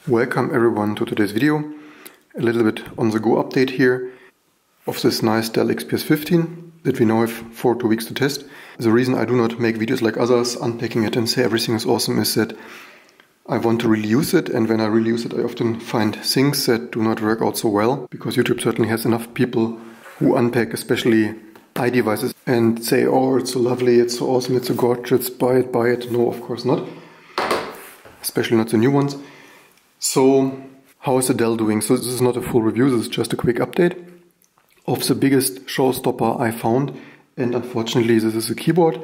Welcome everyone to today's video. A little bit on the go update here of this nice Dell XPS 15 that we now have for 2 weeks to test. The reason I do not make videos like others, unpacking it and say everything is awesome, is that I want to really use it, and when I really use it I often find things that do not work out so well, because YouTube certainly has enough people who unpack especially iDevices and say, oh, it's so lovely, it's so awesome, it's so gorgeous, buy it. No, of course not. Especially not the new ones. So, how is the Dell doing? So this is not a full review, this is just a quick update of the biggest showstopper I found, and unfortunately this is a keyboard.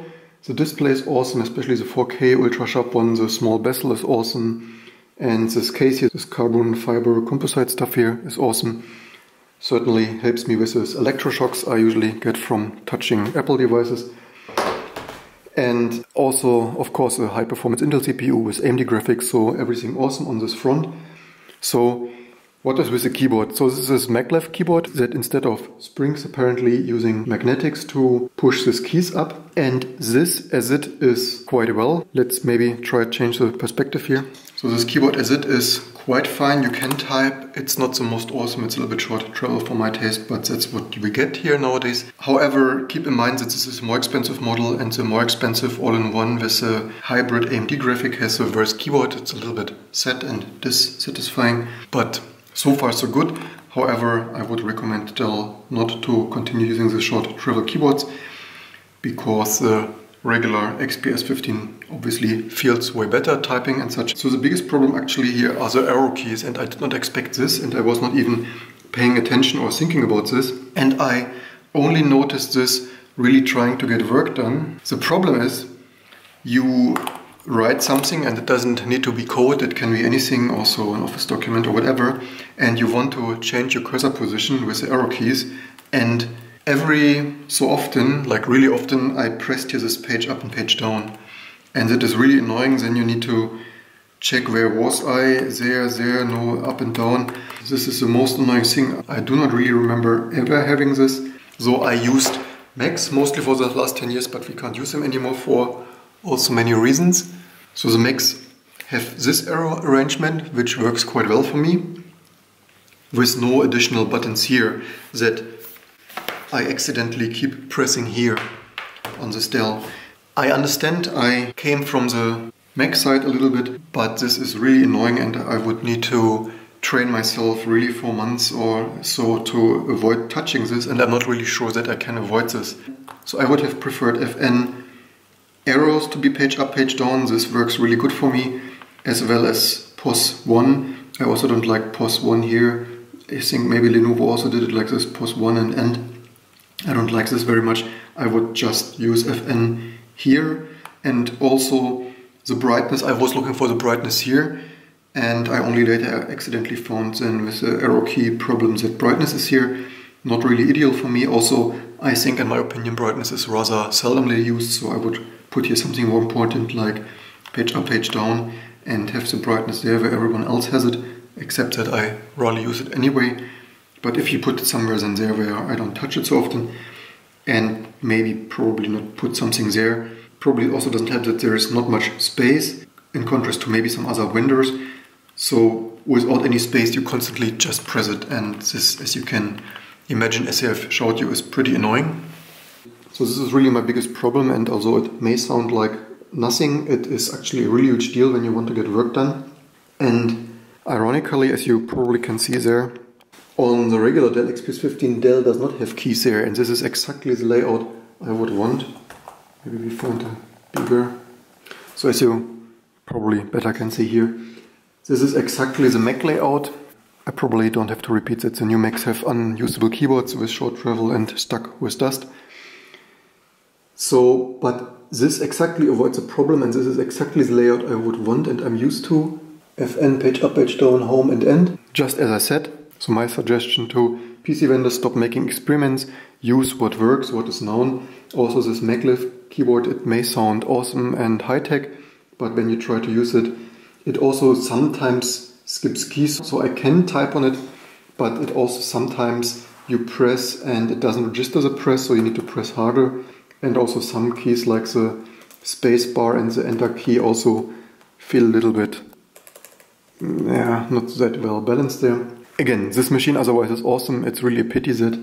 The display is awesome, especially the 4K ultra sharp one, the small bezel is awesome, and this case here, this carbon fiber composite stuff here is awesome. Certainly helps me with those electroshocks I usually get from touching Apple devices. And also, of course, a high-performance Intel CPU with AMD graphics, so everything awesome on this front. So, what is with the keyboard? So this is a maglev keyboard that instead of springs apparently using magnetics to push these keys up. And this as it is quite well. Let's maybe try to change the perspective here. So this keyboard as it is quite fine, you can type. It's not the most awesome, it's a little bit short travel for my taste, but that's what we get here nowadays. However, keep in mind that this is a more expensive model, and the more expensive all-in-one with a hybrid AMD graphic has a worse keyboard. It's a little bit sad and dissatisfying, but so far so good. However, I would recommend Dell not to continue using the short travel keyboards, because the regular XPS 15 obviously feels way better typing and such. So the biggest problem actually here are the arrow keys, and I did not expect this, and I was not even paying attention or thinking about this, and I only noticed this really trying to get work done. The problem is you write something and it doesn't need to be code, it can be anything, also an office document or whatever, and you want to change your cursor position with the arrow keys, and every so often, like really often, I pressed here this page up and page down, and it is really annoying. Then you need to check where was I, there, no, up and down. This is the most annoying thing. I do not really remember ever having this. So I used Macs mostly for the last 10 years, but we can't use them anymore for also many reasons. So the Macs have this arrow arrangement, which works quite well for me, with no additional buttons here that I accidentally keep pressing here on this Dell. I understand I came from the Mac side a little bit, but this is really annoying, and I would need to train myself really for months or so to avoid touching this, and I'm not really sure that I can avoid this. So I would have preferred FN arrows to be page up, page down. This works really good for me, as well as POS 1. I also don't like POS 1 here. I think maybe Lenovo also did it like this, POS 1 and end. I don't like this very much. I would just use FN here, and also the brightness. I was looking for the brightness here, and I only later accidentally found then with the arrow key problems that brightness is here. Not really ideal for me. Also, I think in my opinion brightness is rather seldomly used, so I would put here something more important like page up, page down, and have the brightness there where everyone else has it, except that I rarely use it anyway. But if you put it somewhere then there where I don't touch it so often, and maybe probably not put something there. Probably also doesn't help that there is not much space, in contrast to maybe some other vendors. So without any space you constantly just press it, and this, as you can imagine, as I have showed you, is pretty annoying. So this is really my biggest problem, and although it may sound like nothing, it is actually a really huge deal when you want to get work done. And ironically, as you probably can see there, on the regular Dell XPS 15, Dell does not have keys there, and this is exactly the layout I would want. Maybe we find a bigger. So as you probably better can see here, this is exactly the Mac layout. I probably don't have to repeat that the new Macs have unusable keyboards with short travel and stuck with dust. So, but this exactly avoids a problem, and this is exactly the layout I would want and I'm used to. FN, page up, page down, home and end. Just as I said. So my suggestion to PC vendors: stop making experiments, use what works, what is known. Also this maglev keyboard, it may sound awesome and high-tech, but when you try to use it, it also sometimes skips keys. So I can type on it, but it also sometimes you press and it doesn't register the press, so you need to press harder. And also some keys like the space bar and the enter key also feel a little bit yeah, not that well balanced there. Again, this machine otherwise is awesome. It's really a pity that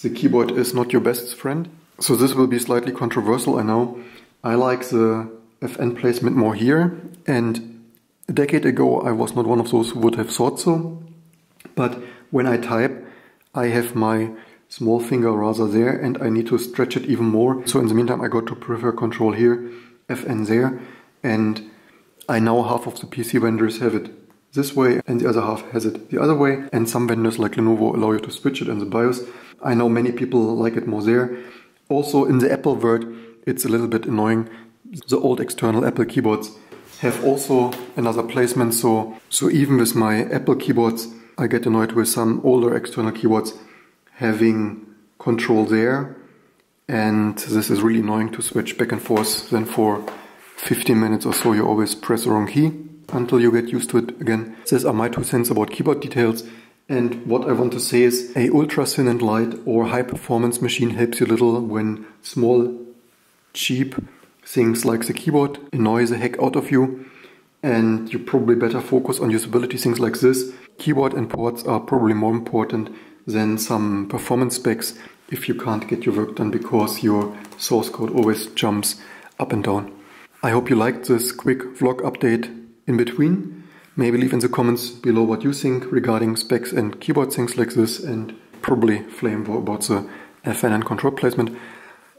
the keyboard is not your best friend. So this will be slightly controversial, I know. I like the FN placement more here, and a decade ago I was not one of those who would have thought so. But when I type, I have my small finger rather there, and I need to stretch it even more. So in the meantime I got to prefer control here, FN there, and I know half of the PC vendors have it this way and the other half has it the other way, and some vendors like Lenovo allow you to switch it in the BIOS. I know many people like it more there. Also in the Apple world it's a little bit annoying. The old external Apple keyboards have also another placement, so even with my Apple keyboards I get annoyed with some older external keyboards having control there, and this is really annoying to switch back and forth. Then for 15 minutes or so you always press the wrong key until you get used to it again. These are my 2 cents about keyboard details, and what I want to say is a ultra thin and light or high performance machine helps you little when small, cheap things like the keyboard annoy the heck out of you, and you probably better focus on usability. Things like this. Keyboard and ports are probably more important than some performance specs if you can't get your work done because your source code always jumps up and down. I hope you liked this quick vlog update in between. Maybe leave in the comments below what you think regarding specs and keyboard things like this, and probably flame about the FN and control placement.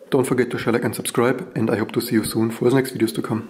Don't forget to share, like and subscribe, and I hope to see you soon for the next videos to come.